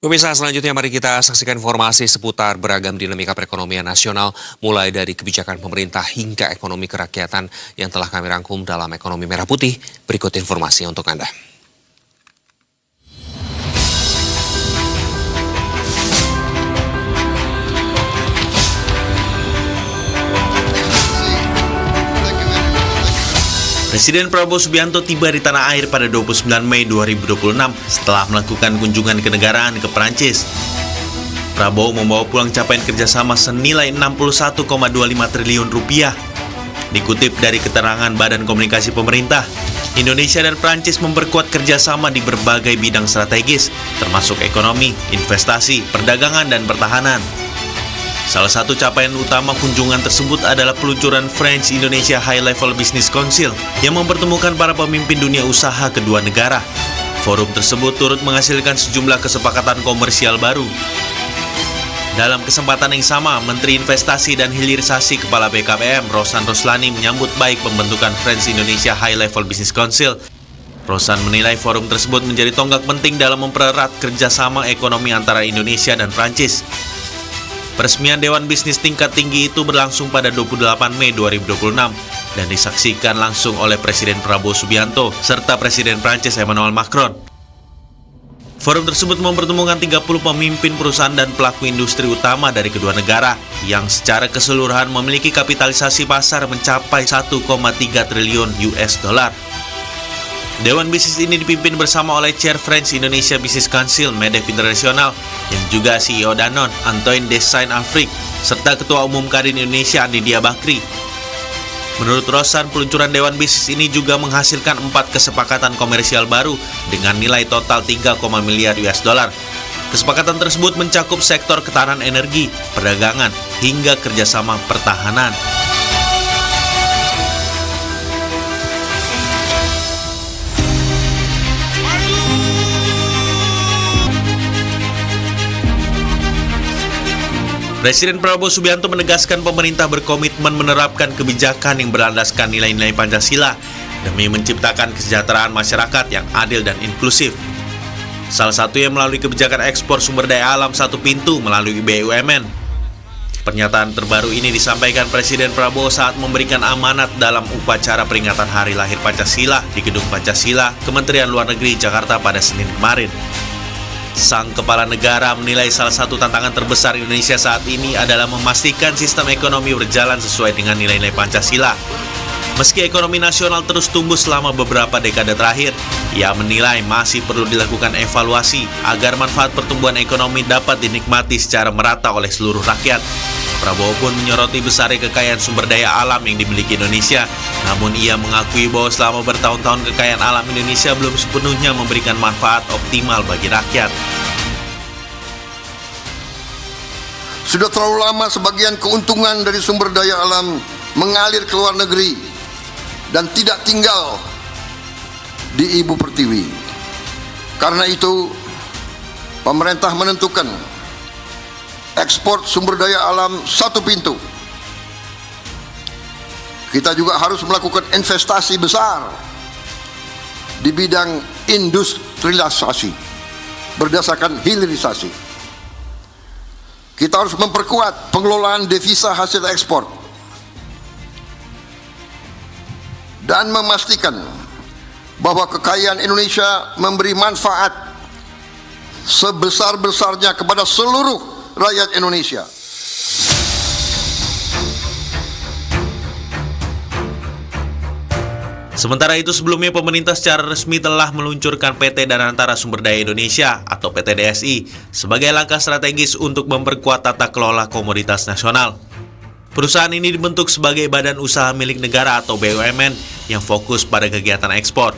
Pemirsa, selanjutnya mari kita saksikan informasi seputar beragam dinamika perekonomian nasional, mulai dari kebijakan pemerintah hingga ekonomi kerakyatan yang telah kami rangkum dalam Ekonomi Merah Putih. Berikut informasi untuk Anda. Presiden Prabowo Subianto tiba di tanah air pada 29 Mei 2026 setelah melakukan kunjungan kenegaraan ke Perancis. Prabowo membawa pulang capaian kerjasama senilai 61,25 triliun rupiah. Dikutip dari keterangan Badan Komunikasi Pemerintah, Indonesia dan Perancis memperkuat kerjasama di berbagai bidang strategis, termasuk ekonomi, investasi, perdagangan, dan pertahanan. Salah satu capaian utama kunjungan tersebut adalah peluncuran French Indonesia High Level Business Council yang mempertemukan para pemimpin dunia usaha kedua negara. Forum tersebut turut menghasilkan sejumlah kesepakatan komersial baru. Dalam kesempatan yang sama, Menteri Investasi dan Hilirisasi Kepala BKPM Rosan Roslani menyambut baik pembentukan French Indonesia High Level Business Council. Rosan menilai forum tersebut menjadi tonggak penting dalam mempererat kerjasama ekonomi antara Indonesia dan Prancis. Peresmian Dewan Bisnis tingkat tinggi itu berlangsung pada 28 Mei 2026 dan disaksikan langsung oleh Presiden Prabowo Subianto serta Presiden Prancis Emmanuel Macron. Forum tersebut mempertemukan 30 pemimpin perusahaan dan pelaku industri utama dari kedua negara yang secara keseluruhan memiliki kapitalisasi pasar mencapai 1,3 triliun US dollar. Dewan bisnis ini dipimpin bersama oleh Chair French Indonesia Business Council MEDEF Internasional yang juga CEO Danone Antoine de Saint-Affrique serta Ketua Umum Kadin Indonesia Andi Dia Bakri. Menurut Rosan, peluncuran Dewan Bisnis ini juga menghasilkan 4 kesepakatan komersial baru dengan nilai total 3, miliar US dollar. Kesepakatan tersebut mencakup sektor ketahanan energi, perdagangan, hingga kerjasama pertahanan. Presiden Prabowo Subianto menegaskan pemerintah berkomitmen menerapkan kebijakan yang berlandaskan nilai-nilai Pancasila demi menciptakan kesejahteraan masyarakat yang adil dan inklusif. Salah satunya melalui kebijakan ekspor sumber daya alam satu pintu melalui BUMN. Pernyataan terbaru ini disampaikan Presiden Prabowo saat memberikan amanat dalam upacara peringatan Hari Lahir Pancasila di Gedung Pancasila, Kementerian Luar Negeri, Jakarta pada Senin kemarin. Sang kepala negara menilai salah satu tantangan terbesar Indonesia saat ini adalah memastikan sistem ekonomi berjalan sesuai dengan nilai-nilai Pancasila. Meski ekonomi nasional terus tumbuh selama beberapa dekade terakhir, ia menilai masih perlu dilakukan evaluasi agar manfaat pertumbuhan ekonomi dapat dinikmati secara merata oleh seluruh rakyat. Prabowo pun menyoroti besarnya kekayaan sumber daya alam yang dimiliki Indonesia, namun ia mengakui bahwa selama bertahun-tahun kekayaan alam Indonesia belum sepenuhnya memberikan manfaat optimal bagi rakyat. Sudah terlalu lama sebagian keuntungan dari sumber daya alam mengalir ke luar negeri dan tidak tinggal di Ibu Pertiwi. Karena itu, pemerintah menentukan ekspor sumber daya alam satu pintu. Kita juga harus melakukan investasi besar di bidang industrialisasi berdasarkan hilirisasi. Kita harus memperkuat pengelolaan devisa hasil ekspor dan memastikan bahwa kekayaan Indonesia memberi manfaat sebesar-besarnya kepada seluruh rakyat Indonesia. Sementara itu, sebelumnya pemerintah secara resmi telah meluncurkan PT Danantara Sumber Daya Indonesia atau PT DSI sebagai langkah strategis untuk memperkuat tata kelola komoditas nasional. Perusahaan ini dibentuk sebagai badan usaha milik negara atau BUMN yang fokus pada kegiatan ekspor.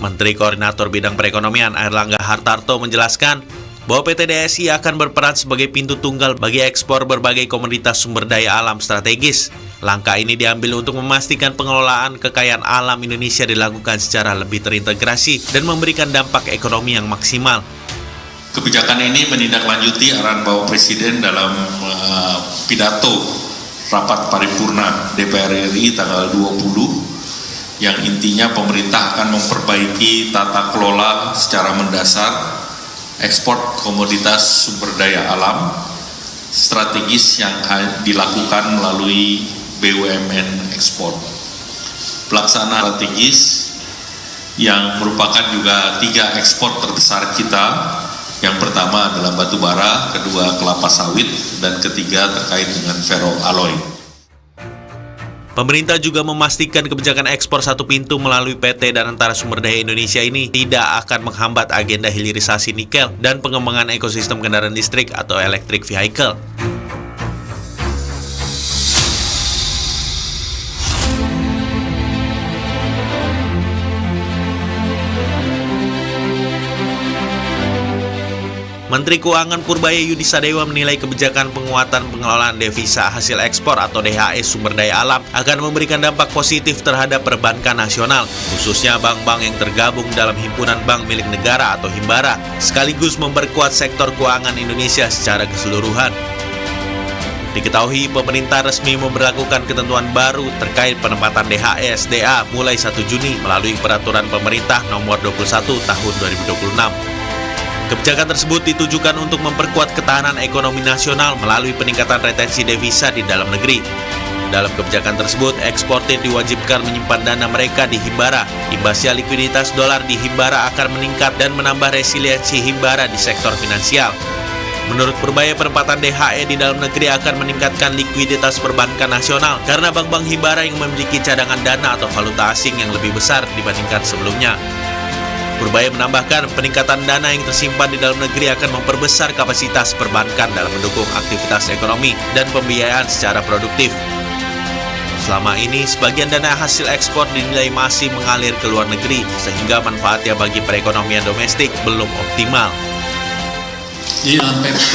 Menteri Koordinator Bidang Perekonomian Airlangga Hartarto menjelaskan bahwa PT DSI akan berperan sebagai pintu tunggal bagi ekspor berbagai komoditas sumber daya alam strategis. Langkah ini diambil untuk memastikan pengelolaan kekayaan alam Indonesia dilakukan secara lebih terintegrasi dan memberikan dampak ekonomi yang maksimal. Kebijakan ini menindaklanjuti arahan Bapak Presiden dalam pidato rapat paripurna DPR RI tanggal 20 yang intinya pemerintah akan memperbaiki tata kelola secara mendasar ekspor komoditas sumber daya alam strategis yang dilakukan melalui BUMN ekspor. Pelaksanaan strategis yang merupakan juga 3 ekspor terbesar kita. Yang pertama adalah batu bara, kedua kelapa sawit, dan ketiga terkait dengan ferroalloy. Pemerintah juga memastikan kebijakan ekspor satu pintu melalui PT dan Antara Sumber Daya Indonesia ini tidak akan menghambat agenda hilirisasi nikel dan pengembangan ekosistem kendaraan listrik atau electric vehicle. Menteri Keuangan Purbaya Yudi Sadewa menilai kebijakan penguatan pengelolaan devisa hasil ekspor atau DHE sumber daya alam akan memberikan dampak positif terhadap perbankan nasional, khususnya bank-bank yang tergabung dalam himpunan bank milik negara atau Himbara, sekaligus memperkuat sektor keuangan Indonesia secara keseluruhan. Diketahui pemerintah resmi memberlakukan ketentuan baru terkait penempatan DHE SDA mulai 1 Juni melalui Peraturan Pemerintah Nomor 21 Tahun 2026. Kebijakan tersebut ditujukan untuk memperkuat ketahanan ekonomi nasional melalui peningkatan retensi devisa di dalam negeri. Dalam kebijakan tersebut, eksportir diwajibkan menyimpan dana mereka di Himbara. Imbasnya likuiditas dolar di Himbara akan meningkat dan menambah resiliensi Himbara di sektor finansial. Menurut Purbaya, penempatan DHE di dalam negeri akan meningkatkan likuiditas perbankan nasional karena bank-bank Himbara yang memiliki cadangan dana atau valuta asing yang lebih besar dibandingkan sebelumnya. Purbaya menambahkan, peningkatan dana yang tersimpan di dalam negeri akan memperbesar kapasitas perbankan dalam mendukung aktivitas ekonomi dan pembiayaan secara produktif. Selama ini, sebagian dana hasil ekspor dinilai masih mengalir ke luar negeri, sehingga manfaatnya bagi perekonomian domestik belum optimal. Jadi dalam PP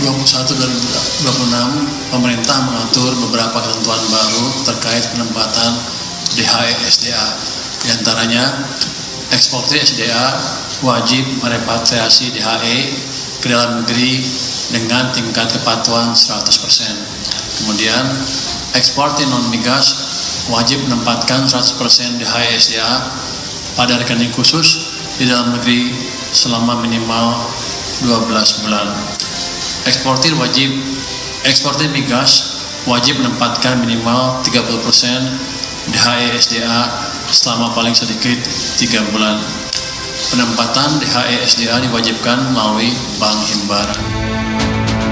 21/2026, pemerintah mengatur beberapa ketentuan baru terkait penempatan DHE SDA. Di antaranya, eksportir SDA wajib merepatriasi DHE ke dalam negeri dengan tingkat kepatuhan 100%. Kemudian, eksportir non-migas wajib menempatkan 100% DHE SDA pada rekening khusus di dalam negeri selama minimal 12 bulan. Eksportir migas wajib menempatkan minimal 30% DHE SDA selama paling sedikit 3 bulan. Penempatan DHE SDA diwajibkan melalui Bank Himbara.